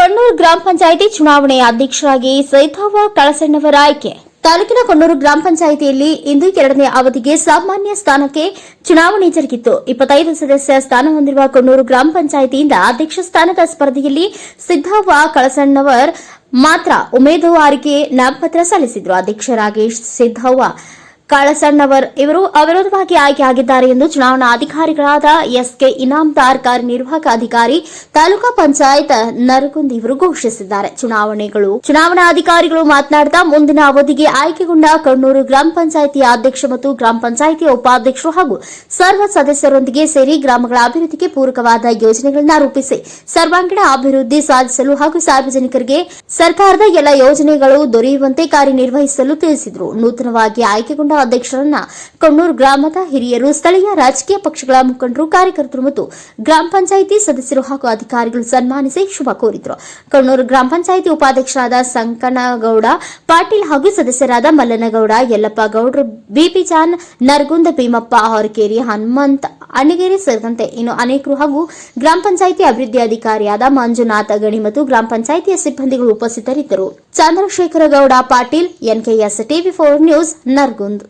ಕೊಣ್ಣೂರು ಗ್ರಾಮ ಪಂಚಾಯಿತಿ ಚುನಾವಣೆಯ ಅಧ್ಯಕ್ಷರಾಗಿ ಸೈಥಾವ ಕಳಸಣ್ಣವರ ಆಯ್ಕೆ. ತಾಲೂಕಿನ ಕೊಣ್ಣೂರು ಗ್ರಾಮ ಪಂಚಾಯಿತಿಯಲ್ಲಿ ಇಂದು ಎರಡನೇ ಅವಧಿಗೆ ಸಾಮಾನ್ಯ ಸ್ಥಾನಕ್ಕೆ ಚುನಾವಣೆ ಜರುಗಿತ್ತು. 25 ಸದಸ್ಯ ಸ್ಥಾನ ಹೊಂದಿರುವ ಕೊಣ್ಣೂರು ಗ್ರಾಮ ಪಂಚಾಯಿತಿಯಿಂದ ಅಧ್ಯಕ್ಷ ಸ್ಥಾನದ ಸ್ಪರ್ಧೆಯಲ್ಲಿ ಸಿದ್ದವ್ವ ಕಳಸಣ್ಣವರ್ ಮಾತ್ರ ಉಮೇದುವಾರಿಕೆ ನಾಮಪತ್ರ ಸಲ್ಲಿಸಿದರು. ಅಧ್ಯಕ್ಷರಾಗಿ ಸಿದ್ದವ್ವ ಕಳಸಣ್ಣವರ್ ಇವರು ಅವಿರೋಧವಾಗಿ ಆಯ್ಕೆಯಾಗಿದ್ದಾರೆ ಎಂದು ಚುನಾವಣಾ ಅಧಿಕಾರಿಗಳಾದ ಎಸ್ಕೆ ಇನಾಮದಾರ್, ಕಾರ್ಯನಿರ್ವಾಹಕ ಅಧಿಕಾರಿ, ತಾಲೂಕಾ ಪಂಚಾಯತ್ ನರಗುಂದ್ ಇವರು ಘೋಷಿಸಿದ್ದಾರೆ. ಚುನಾವಣಾ ಅಧಿಕಾರಿಗಳು ಮಾತನಾಡುತ್ತಾ ಮುಂದಿನ ಅವಧಿಗೆ ಆಯ್ಕೆಗೊಂಡ ಕೊಣ್ಣೂರು ಗ್ರಾಮ ಪಂಚಾಯಿತಿಯ ಅಧ್ಯಕ್ಷ ಮತ್ತು ಗ್ರಾಮ ಪಂಚಾಯಿತಿಯ ಉಪಾಧ್ಯಕ್ಷರು ಹಾಗೂ ಸರ್ವ ಸದಸ್ಯರೊಂದಿಗೆ ಸೇರಿ ಗ್ರಾಮಗಳ ಅಭಿವೃದ್ಧಿಗೆ ಪೂರಕವಾದ ಯೋಜನೆಗಳನ್ನು ರೂಪಿಸಿ ಸರ್ವಾಂಗೀಣ ಅಭಿವೃದ್ಧಿ ಸಾಧಿಸಲು ಹಾಗೂ ಸಾರ್ವಜನಿಕರಿಗೆ ಸರ್ಕಾರದ ಎಲ್ಲ ಯೋಜನೆಗಳು ದೊರೆಯುವಂತೆ ಕಾರ್ಯನಿರ್ವಹಿಸಲು ತಿಳಿಸಿದರು. ನೂತನವಾಗಿ ಆಯ್ಕೆಗೊಂಡ ಅಧ್ಯಕ್ಷರನ್ನ ಕೊಣ್ಣೂರು ಗ್ರಾಮದ ಹಿರಿಯರು, ಸ್ಥಳೀಯ ರಾಜಕೀಯ ಪಕ್ಷಗಳ ಮುಖಂಡರು, ಕಾರ್ಯಕರ್ತರು ಮತ್ತು ಗ್ರಾಮ ಪಂಚಾಯಿತಿ ಸದಸ್ಯರು ಹಾಗೂ ಅಧಿಕಾರಿಗಳು ಸನ್ಮಾನಿಸಿ ಶುಭ ಕೋರಿದರು. ಕೊಣ್ಣೂರು ಗ್ರಾಮ ಪಂಚಾಯಿತಿ ಉಪಾಧ್ಯಕ್ಷರಾದ ಸಂಕನಗೌಡ ಪಾಟೀಲ್ ಹಾಗೂ ಸದಸ್ಯರಾದ ಮಲ್ಲನಗೌಡ, ಯಲ್ಲಪ್ಪ ಗೌಡ್ರು, ಬಿಪಿ ಜಾನ್, ನರಗುಂದ ಭೀಮಪ್ಪ, ಹೊರಕೇರಿ, ಹನುಮಂತ್, ಅಣ್ಣಿಗೇರಿ ಸೇರಿದಂತೆ ಇನ್ನು ಅನೇಕರು ಹಾಗೂ ಗ್ರಾಮ ಪಂಚಾಯಿತಿ ಅಭಿವೃದ್ಧಿ ಅಧಿಕಾರಿಯಾದ ಮಂಜುನಾಥ ಗಣಿ ಮತ್ತು ಗ್ರಾಮ ಪಂಚಾಯಿತಿಯ ಸಿಬ್ಬಂದಿಗಳು ಉಪಸ್ಥಿತರಿದ್ದರು. ಚಂದ್ರಶೇಖರ ಗೌಡ ಪಾಟೀಲ್, ಎನ್ಕೆಎಸ್ ಟಿವಿ4 ನ್ಯೂಸ್, ನರಗುಂದ್.